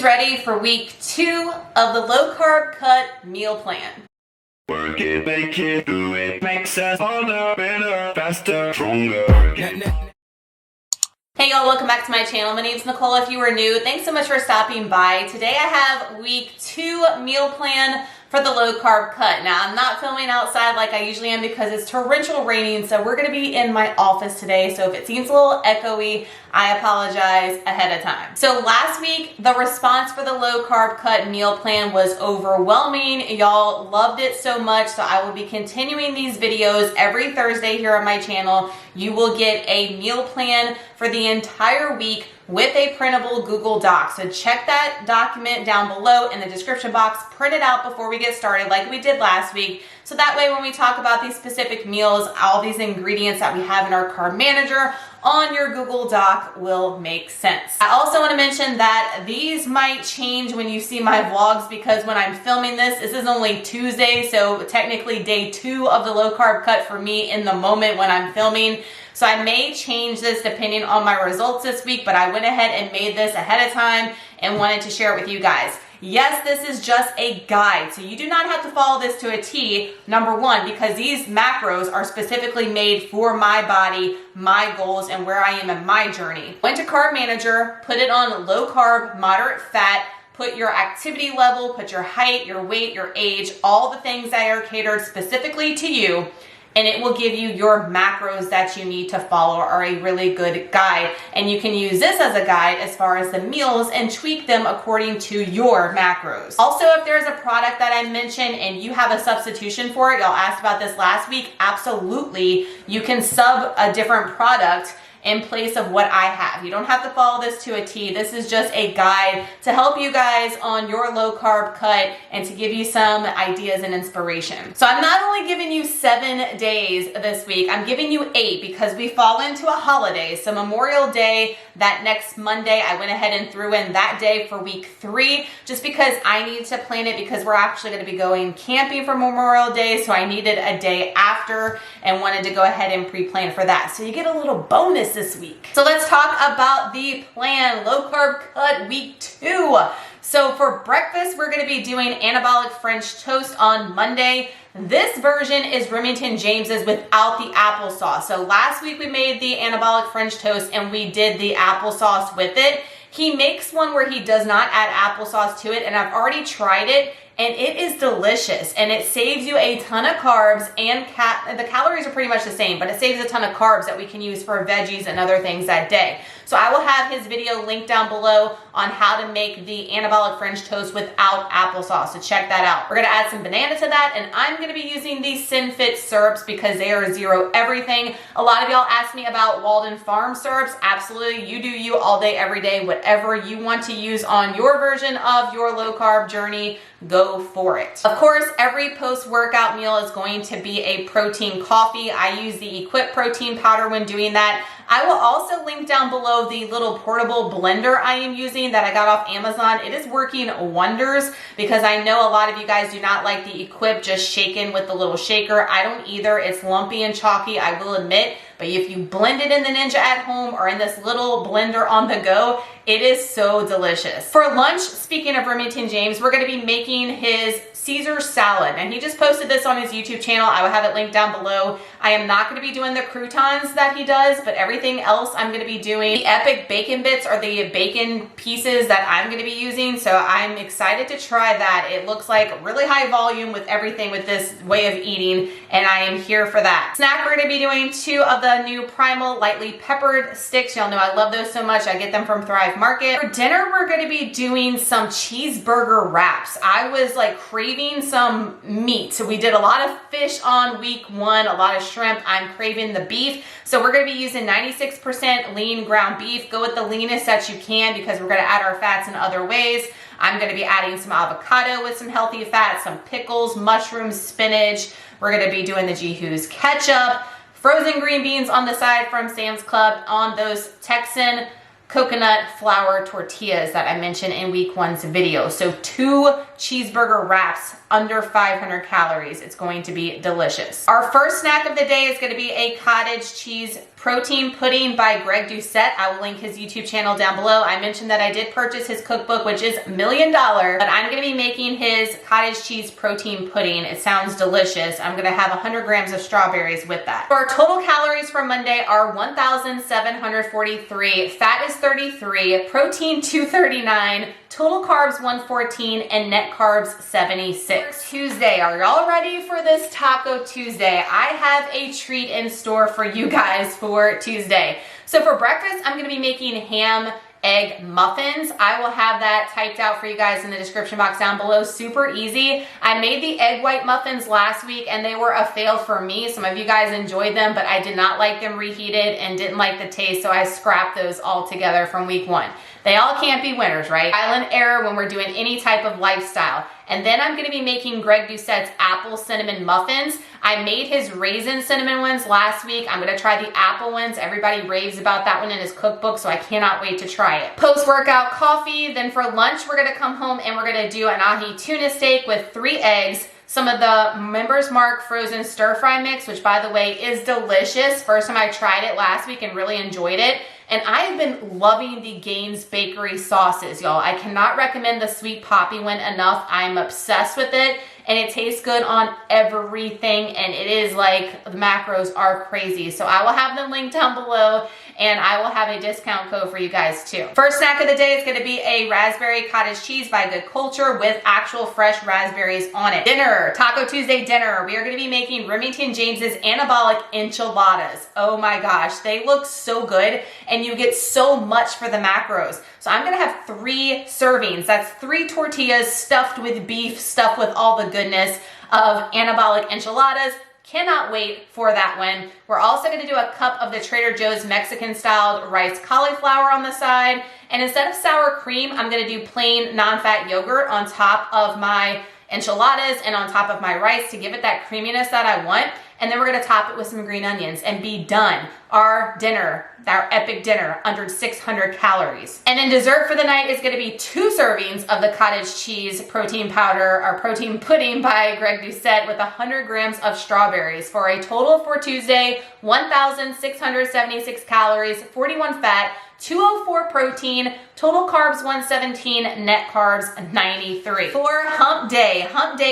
Who's ready for week 2 of the low carb cut meal plan? Work it, make it, do it, makes us harder, better, faster, stronger. Hey y'all, welcome back to my channel. My name's Nicole. If you are new, thanks so much for stopping by. Today I have week 2 meal plan for the low carb cut. Now I'm not filming outside like I usually am because it's torrential raining, so we're gonna be in my office today. So if it seems a little echoey, I apologize ahead of time. So last week, the response for the low carb cut meal plan was overwhelming. Y'all loved it so much, so I will be continuing these videos every Thursday here on my channel. You will get a meal plan for the entire week with a printable Google Doc. So check that document down below in the description box, print it out before we get started like we did last week. So that way when we talk about these specific meals, all these ingredients that we have in our carb manager on your Google Doc will make sense. I also want to mention that these might change when you see my vlogs because when I'm filming this is only Tuesday, so technically day 2 of the low carb cut for me in the moment when I'm filming. So I may change this depending on my results this week, but I went ahead and made this ahead of time and wanted to share it with you guys. Yes, this is just a guide, so you do not have to follow this to a T, number one, because these macros are specifically made for my body, my goals, and where I am in my journey. Went to Carb Manager, put it on low carb, moderate fat, put your activity level, put your height, your weight, your age, all the things that are catered specifically to you, and it will give you your macros that you need to follow, are a really good guide. And you can use this as a guide as far as the meals and tweak them according to your macros. Also, if there's a product that I mentioned and you have a substitution for it, y'all asked about this last week, absolutely, you can sub a different product in place of what I have. You don't have to follow this to a T. This is just a guide to help you guys on your low carb cut and to give you some ideas and inspiration. So I'm not only giving you 7 days this week, I'm giving you 8 because we fall into a holiday. So Memorial Day, that next Monday, I went ahead and threw in that day for week 3 just because I needed to plan it because we're actually gonna be going camping for Memorial Day. So I needed a day after and wanted to go ahead and pre-plan for that. So you get a little bonus this week. So let's talk about the plan, low carb cut week 2. So for breakfast, we're gonna be doing anabolic French toast on Monday. This version is Remington James's without the applesauce. So last week we made the anabolic French toast and we did the applesauce with it. He makes one where he does not add applesauce to it, and I've already tried it and it is delicious and it saves you a ton of carbs and the calories are pretty much the same, but it saves a ton of carbs that we can use for veggies and other things that day. So I will have his video linked down below on how to make the anabolic French toast without applesauce, so check that out. We're gonna add some banana to that, and I'm gonna be using these Sinfit Syrups because they are zero everything. A lot of y'all asked me about Walden Farm syrups. Absolutely, you do you all day, every day, whatever you want to use on your version of your low carb journey, go for it. Of course, every post-workout meal is going to be a protein coffee. I use the Equip protein powder when doing that. I will also link down below the little portable blender I am using that I got off Amazon. It is working wonders because I know a lot of you guys do not like the Equip just shaken with the little shaker. I don't either. It's lumpy and chalky, I will admit, but if you blend it in the Ninja at home or in this little blender on the go, it is so delicious. For lunch, speaking of Remington James, we're gonna be making his Caesar salad, and he just posted this on his YouTube channel. I will have it linked down below. I am not gonna be doing the croutons that he does, but everything else I'm gonna be doing. The epic bacon bits are the bacon pieces that I'm gonna be using, so I'm excited to try that. It looks like really high volume with everything with this way of eating, and I am here for that. Snack, we're gonna be doing 2 of the new Primal lightly peppered sticks. Y'all know I love those so much. I get them from Thrive Market. For dinner, we're gonna be doing some cheeseburger wraps. I was like craving some meat. So we did a lot of fish on week 1, a lot of shrimp. I'm craving the beef. So we're gonna be using 96% lean ground beef. Go with the leanest that you can because we're gonna add our fats in other ways. I'm gonna be adding some avocado with some healthy fats, some pickles, mushrooms, spinach. We're gonna be doing the Jihu's ketchup, frozen green beans on the side from Sam's Club on those Texan coconut flour tortillas that I mentioned in week 1's video. So 2 cheeseburger wraps under 500 calories. It's going to be delicious. Our first snack of the day is going to be a cottage cheese Protein Pudding by Greg Doucette. I will link his YouTube channel down below. I mentioned that I did purchase his cookbook, which is $1 million, but I'm gonna be making his cottage cheese protein pudding. It sounds delicious. I'm gonna have 100 grams of strawberries with that. Our total calories for Monday are 1,743. Fat is 33, protein 239, total carbs 114, and net carbs 76. Tuesday, are y'all ready for this Taco Tuesday? I have a treat in store for you guys for Tuesday. So for breakfast, I'm gonna be making ham egg muffins. I will have that typed out for you guys in the description box down below. Super easy. I made the egg white muffins last week and they were a fail for me. Some of you guys enjoyed them, but I did not like them reheated and didn't like the taste, so I scrapped those all together from week 1. They all can't be winners, right? Trial and error when we're doing any type of lifestyle. And then I'm gonna be making Greg Doucette's apple cinnamon muffins. I made his raisin cinnamon ones last week. I'm gonna try the apple ones. Everybody raves about that one in his cookbook, so I cannot wait to try it. Post-workout coffee. Then for lunch, we're gonna come home and we're gonna do an ahi tuna steak with 3 eggs, some of the Members Mark frozen stir fry mix, which by the way is delicious. First time I tried it last week and really enjoyed it. And I've been loving the Gainz bakery sauces, y'all. I cannot recommend the sweet poppy one enough. I'm obsessed with it and it tastes good on everything, and it is like, the macros are crazy. So I will have them linked down below, and I will have a discount code for you guys too. First snack of the day is gonna be a raspberry cottage cheese by Good Culture with actual fresh raspberries on it. Dinner, Taco Tuesday dinner, we are gonna be making Remington James's Anabolic Enchiladas. Oh my gosh, they look so good and you get so much for the macros. So I'm gonna have 3 servings. That's 3 tortillas stuffed with beef, stuffed with all the goodness of anabolic enchiladas. Cannot wait for that one. We're also gonna do a cup of the Trader Joe's Mexican styled rice cauliflower on the side. And instead of sour cream, I'm gonna do plain non-fat yogurt on top of my enchiladas and on top of my rice to give it that creaminess that I want. And then we're gonna top it with some green onions and be done. Our dinner, our epic dinner, under 600 calories. And then dessert for the night is gonna be 2 servings of the cottage cheese protein powder, or protein pudding by Greg Doucette with 100 grams of strawberries for a total for Tuesday, 1,676 calories, 41 fat, 204 protein, total carbs 117, net carbs 93. For hump day,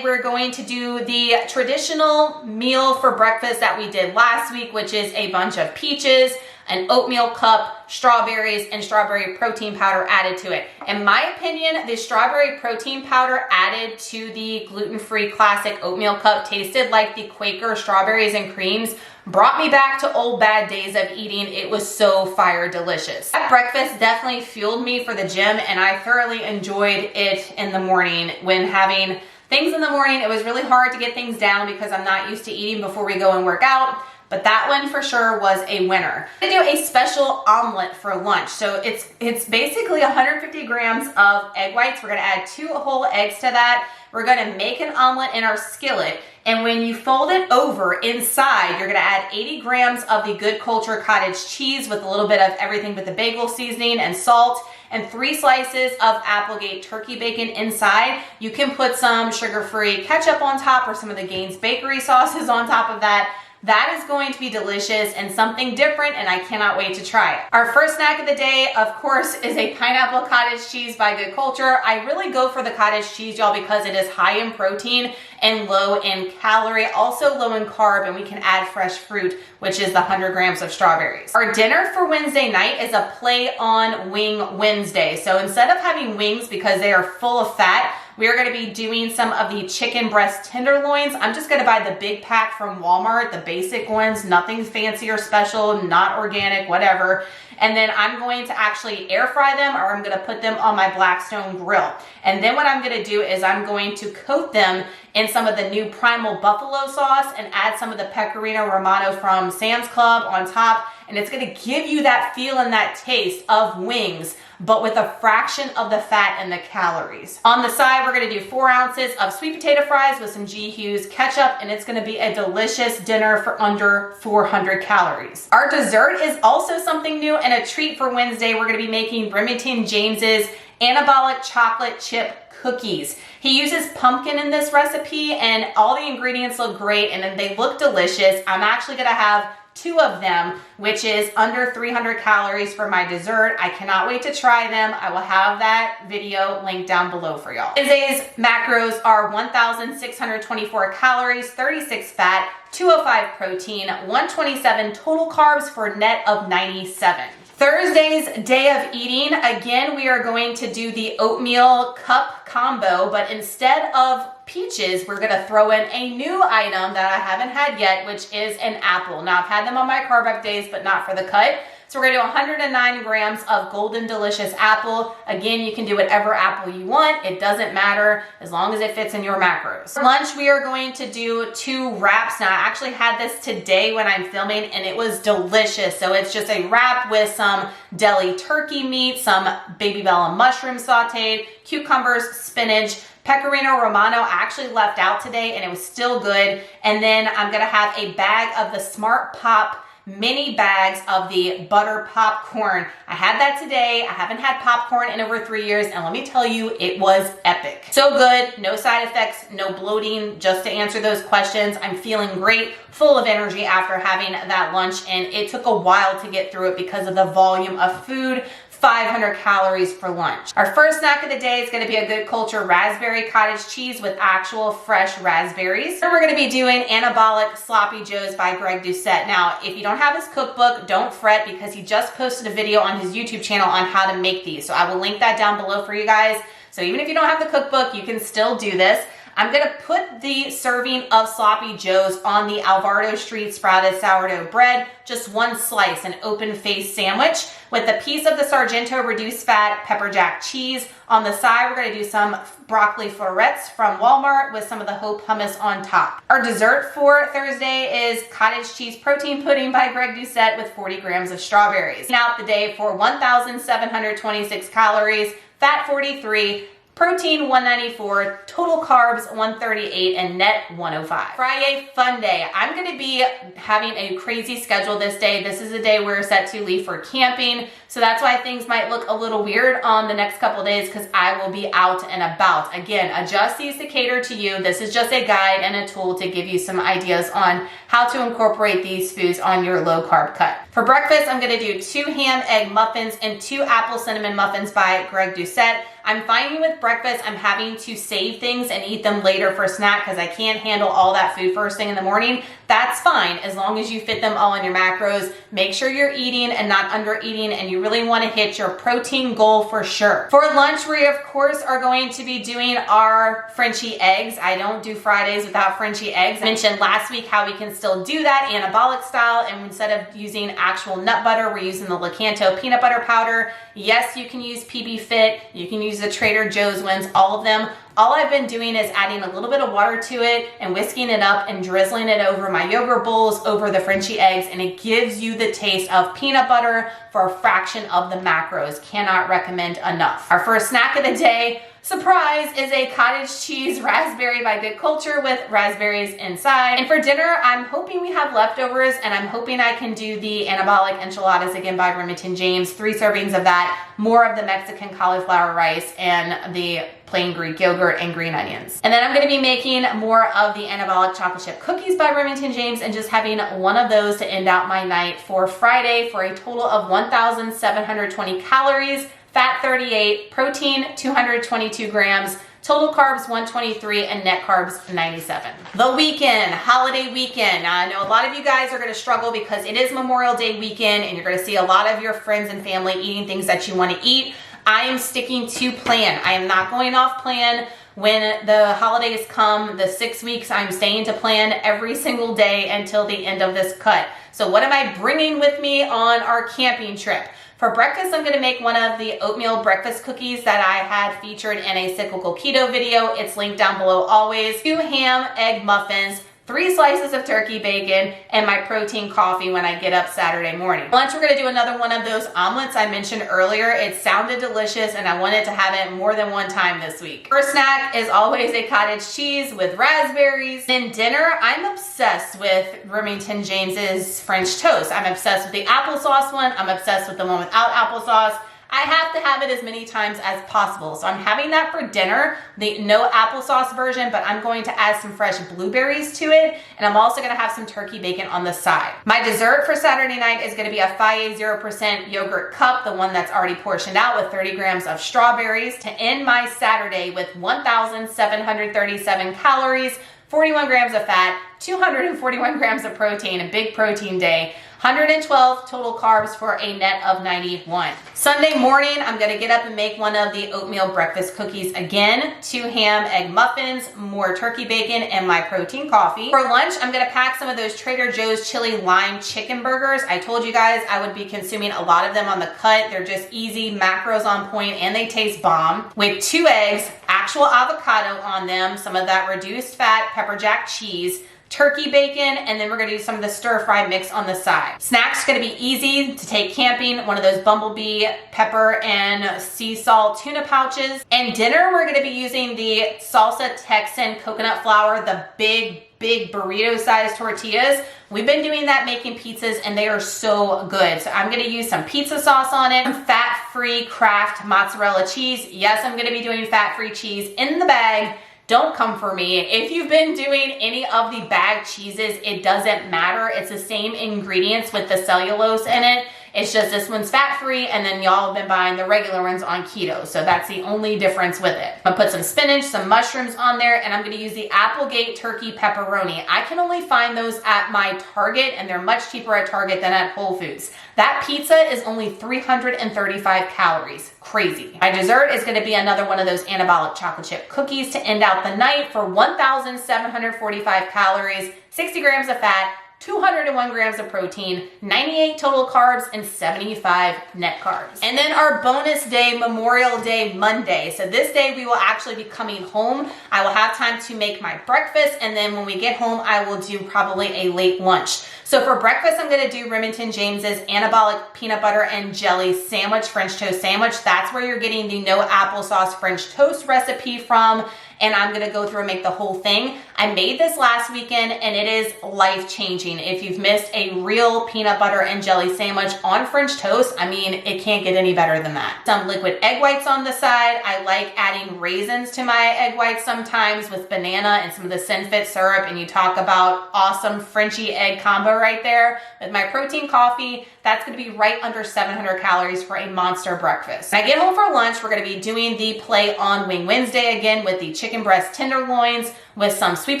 we're going to do the traditional meal for breakfast that we did last week, which is a bunch of peaches, an oatmeal cup, strawberries, and strawberry protein powder added to it. In my opinion, the strawberry protein powder added to the gluten-free classic oatmeal cup tasted like the Quaker strawberries and creams. Brought me back to old bad days of eating. It was so fire delicious. That breakfast definitely fueled me for the gym, and I thoroughly enjoyed it in the morning. When having things in the morning, it was really hard to get things down because I'm not used to eating before we go and work out. But that one for sure was a winner. I'm gonna do a special omelet for lunch. So it's basically 150 grams of egg whites. We're gonna add 2 whole eggs to that. We're gonna make an omelet in our skillet. And when you fold it over inside, you're gonna add 80 grams of the Good Culture cottage cheese with a little bit of everything but the bagel seasoning and salt, and 3 slices of Applegate turkey bacon inside. You can put some sugar-free ketchup on top or some of the Gainz bakery sauces on top of that. That is going to be delicious and something different, and I cannot wait to try it. Our first snack of the day, of course, is a pineapple cottage cheese by Good Culture. I really go for the cottage cheese, y'all, because it is high in protein and low in calorie, also low in carb, and we can add fresh fruit, which is the 100 grams of strawberries. Our dinner for Wednesday night is a play on Wing Wednesday. So instead of having wings because they are full of fat, we are going to be doing some of the chicken breast tenderloins. I'm just going to buy the big pack from Walmart, the basic ones, nothing fancy or special, not organic, whatever. And then I'm going to actually air fry them, or I'm going to put them on my Blackstone grill. And then what I'm going to do is I'm going to coat them in some of the new Primal Buffalo sauce and add some of the Pecorino Romano from Sam's Club on top. And it's going to give you that feel and that taste of wings, but with a fraction of the fat and the calories. On the side, we're gonna do 4 ounces of sweet potato fries with some G. Hughes ketchup, and it's gonna be a delicious dinner for under 400 calories. Our dessert is also something new and a treat for Wednesday. We're gonna be making Remington James's Anabolic Chocolate Chip Cookies. He uses pumpkin in this recipe, and all the ingredients look great and they look delicious. I'm actually gonna have 2 of them, which is under 300 calories for my dessert. I cannot wait to try them. I will have that video linked down below for y'all. Today's macros are 1,624 calories, 36 fat, 205 protein, 127 total carbs for a net of 97. Thursday's day of eating, again, we are going to do the oatmeal cup combo, but instead of peaches, we're gonna throw in a new item that I haven't had yet, which is an apple. Now, I've had them on my carb up days, but not for the cut. So we're gonna do 109 grams of golden delicious apple. Again, you can do whatever apple you want. It doesn't matter as long as it fits in your macros. For lunch, we are going to do 2 wraps. Now, I actually had this today when I'm filming and it was delicious. So it's just a wrap with some deli turkey meat, some baby bella mushroom sauteed, cucumbers, spinach, Pecorino Romano. I actually left out today and it was still good. And then I'm gonna have a bag of the Smart Pop mini bags of the butter popcorn. I had that today. I haven't had popcorn in over 3 years, and let me tell you, it was epic. So good, no side effects, no bloating. Just to answer those questions, I'm feeling great, full of energy after having that lunch, and it took a while to get through it because of the volume of food. 500 calories for lunch. Our first snack of the day is gonna be a Good Culture raspberry cottage cheese with actual fresh raspberries. Then we're gonna be doing Anabolic Sloppy Joes by Greg Doucette. Now, if you don't have his cookbook, don't fret because he just posted a video on his YouTube channel on how to make these. So I will link that down below for you guys. So even if you don't have the cookbook, you can still do this. I'm gonna put the serving of Sloppy Joes on the Alvarado Street sprouted sourdough bread, just 1 slice, an open-faced sandwich with a piece of the Sargento reduced fat pepper jack cheese. On the side, we're gonna do some broccoli florets from Walmart with some of the Hope hummus on top. Our dessert for Thursday is cottage cheese protein pudding by Greg Doucette with 40 grams of strawberries. Out the day for 1,726 calories, fat 43, protein 194, total carbs 138, and net 105. Friday, fun day. I'm gonna be having a crazy schedule this day. This is a day we're set to leave for camping, so that's why things might look a little weird on the next couple days because I will be out and about. Again, adjust these to cater to you. This is just a guide and a tool to give you some ideas on how to incorporate these foods on your low carb cut. For breakfast, I'm gonna do 2 ham egg muffins and 2 apple cinnamon muffins by Greg Doucette. I'm finding with breakfast, I'm having to save things and eat them later for snack because I can't handle all that food first thing in the morning. That's fine as long as you fit them all in your macros. Make sure you're eating and not under eating, and you really want to hit your protein goal for sure. For lunch, we of course are going to be doing our Frenchie eggs. I don't do Fridays without Frenchie eggs. I mentioned last week how we can still do that anabolic style, and instead of using actual nut butter, we're using the LAKANTO peanut butter powder. Yes, you can use PB Fit, you can use the Trader Joe's ones, all of them. All I've been doing is adding a little bit of water to it and whisking it up and drizzling it over my yogurt bowls, over the Frenchie eggs, and it gives you the taste of peanut butter for a fraction of the macros. Cannot recommend enough. Our first snack of the day, surprise, is a cottage cheese raspberry by Good Culture with raspberries inside. And for dinner, I'm hoping we have leftovers, and I'm hoping I can do the Anabolic Enchiladas again by Remington James. 3 servings of that, more of the Mexican cauliflower rice, and the plain Greek yogurt and green onions. And then I'm gonna be making more of the Anabolic chocolate chip cookies by Remington James and just having one of those to end out my night for Friday for a total of 1,720 calories, fat 38, protein 222 grams, total carbs 123, and net carbs 97. The weekend, holiday weekend. Now, I know a lot of you guys are gonna struggle because it is Memorial Day weekend and you're gonna see a lot of your friends and family eating things that you wanna eat. I am sticking to plan. I am not going off plan. When the holidays come, the 6 weeks, I'm staying to plan every single day until the end of this cut. So what am I bringing with me on our camping trip? For breakfast, I'm gonna make one of the oatmeal breakfast cookies that I had featured in a cyclical keto video. It's linked down below always. 2 ham egg muffins, 3 slices of turkey bacon, and my protein coffee when I get up Saturday morning. Lunch, we're gonna do another one of those omelets I mentioned earlier. It sounded delicious and I wanted to have it more than one time this week. First snack is always a cottage cheese with raspberries. Then dinner, I'm obsessed with Remington James's French toast. I'm obsessed with the applesauce one. I'm obsessed with the one without applesauce. I have to have it as many times as possible. So I'm having that for dinner, the no applesauce version, but I'm going to add some fresh blueberries to it. And I'm also gonna have some turkey bacon on the side. My dessert for Saturday night is gonna be a Fage 0% yogurt cup, the one that's already portioned out with 30 grams of strawberries, to end my Saturday with 1,737 calories, 41 grams of fat, 241 grams of protein, a big protein day, 112 total carbs for a net of 91. Sunday morning, I'm gonna get up and make one of the oatmeal breakfast cookies again, 2 ham egg muffins, more turkey bacon, and my protein coffee. For lunch, I'm gonna pack some of those Trader Joe's chili lime chicken burgers. I told you guys I would be consuming a lot of them on the cut. They're just easy, macros on point, and they taste bomb. With 2 eggs, actual avocado on them, some of that reduced fat pepper jack cheese, turkey bacon, and then we're gonna do some of the stir fry mix on the side. Snacks gonna be easy to take camping, one of those bumblebee pepper and sea salt tuna pouches. And dinner, we're gonna be using the Salsa Texan coconut flour, the big burrito sized tortillas. We've been doing that making pizzas and they are so good. So I'm gonna use some pizza sauce on it, some fat-free Kraft mozzarella cheese. Yes, I'm gonna be doing fat-free cheese in the bag. Don't come for me. If you've been doing any of the bagged cheeses, it doesn't matter. It's the same ingredients with the cellulose in it. It's just this one's fat-free, and then y'all have been buying the regular ones on keto. So that's the only difference with it. I'm gonna put some spinach, some mushrooms on there, and I'm gonna use the Applegate turkey pepperoni. I can only find those at my Target, and they're much cheaper at Target than at Whole Foods. That pizza is only 335 calories. Crazy. My dessert is gonna be another one of those anabolic chocolate chip cookies to end out the night for 1,745 calories, 60 grams of fat, 201 grams of protein, 98 total carbs, and 75 net carbs. And then our bonus day, Memorial Day Monday. So this day we will actually be coming home. I will have time to make my breakfast, and then when we get home, I will do probably a late lunch. So for breakfast, I'm gonna do Remington James's Anabolic Peanut Butter and Jelly Sandwich, French toast sandwich. That's where you're getting the no applesauce French toast recipe from. And I'm gonna go through and make the whole thing. I made this last weekend and it is life-changing. If you've missed a real peanut butter and jelly sandwich on French toast, I mean, it can't get any better than that. Some liquid egg whites on the side. I like adding raisins to my egg whites sometimes with banana and some of the Sinfit syrup, and you talk about awesome Frenchy egg combo right there. With my protein coffee, that's gonna be right under 700 calories for a monster breakfast. When I get home for lunch, we're gonna be doing the Play on Wing Wednesday again with the chicken breast tenderloins with some sweet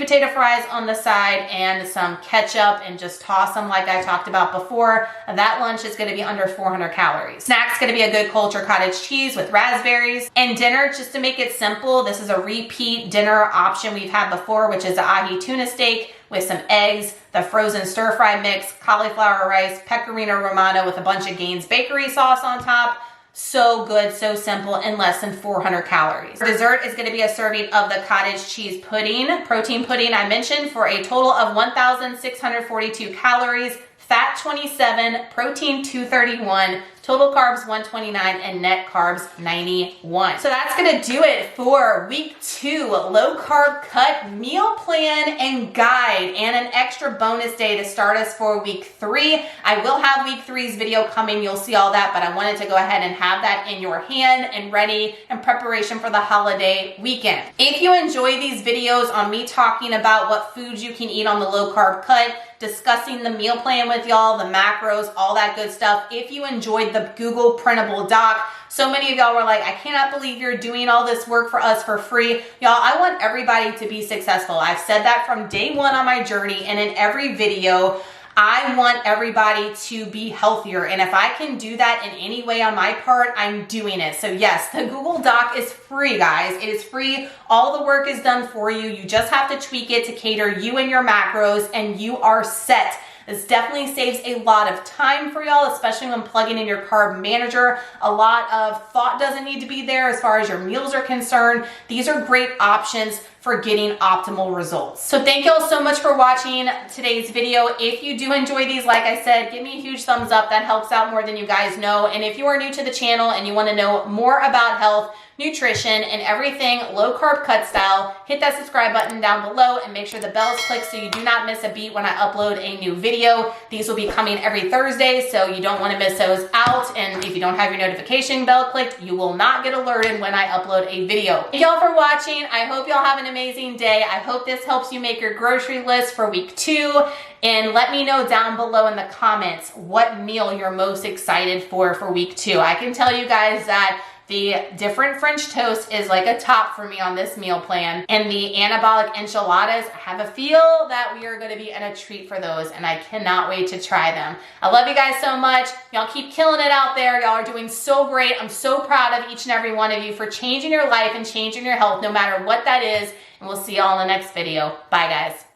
potato fries on the side and some ketchup, and just toss them like I talked about before. That lunch is gonna be under 400 calories. Snack's gonna be a good culture cottage cheese with raspberries. And dinner, just to make it simple, this is a repeat dinner option we've had before, which is the ahi tuna steak with some eggs, the frozen stir fry mix, cauliflower rice, pecorino romano with a bunch of Gainz bakery sauce on top. So good, so simple, and less than 400 calories. For dessert is gonna be a serving of the cottage cheese pudding, protein pudding I mentioned, for a total of 1,642 calories, fat 27, protein 231, total carbs 129, and net carbs 91. So that's gonna do it for week 2, low carb cut meal plan and guide, and an extra bonus day to start us for week 3. I will have week 3's video coming, you'll see all that, but I wanted to go ahead and have that in your hand and ready in preparation for the holiday weekend. If you enjoy these videos on me talking about what foods you can eat on the low carb cut, discussing the meal plan with y'all, the macros, all that good stuff. If you enjoyed the Google printable doc, so many of y'all were like, I cannot believe you're doing all this work for us for free. Y'all, I want everybody to be successful. I've said that from day one on my journey, and in every video, I want everybody to be healthier, and if I can do that in any way on my part, I'm doing it. So yes, the Google Doc is free, guys. It is free. All the work is done for you. You just have to tweak it to cater you and your macros, and you are set. This definitely saves a lot of time for y'all, especially when plugging in your carb manager. A lot of thought doesn't need to be there as far as your meals are concerned. These are great options for getting optimal results. So thank y'all so much for watching today's video. If you do enjoy these, like I said, give me a huge thumbs up. That helps out more than you guys know. And if you are new to the channel and you want to know more about health, nutrition, and everything low carb cut style. Hit that subscribe button down below and make sure the bell is clicked so you do not miss a beat when I upload a new video. These will be coming every Thursday, so you don't want to miss those out. And if you don't have your notification bell clicked, you will not get alerted when I upload a video. Thank y'all for watching. I hope y'all have an amazing day. I hope this helps you make your grocery list for week 2. And let me know down below in the comments what meal you're most excited for week 2. I can tell you guys that the different French toast is like a top for me on this meal plan. And the anabolic enchiladas, I have a feel that we are gonna be in a treat for those, and I cannot wait to try them. I love you guys so much. Y'all keep killing it out there. Y'all are doing so great. I'm so proud of each and every one of you for changing your life and changing your health, no matter what that is. And we'll see y'all in the next video. Bye, guys.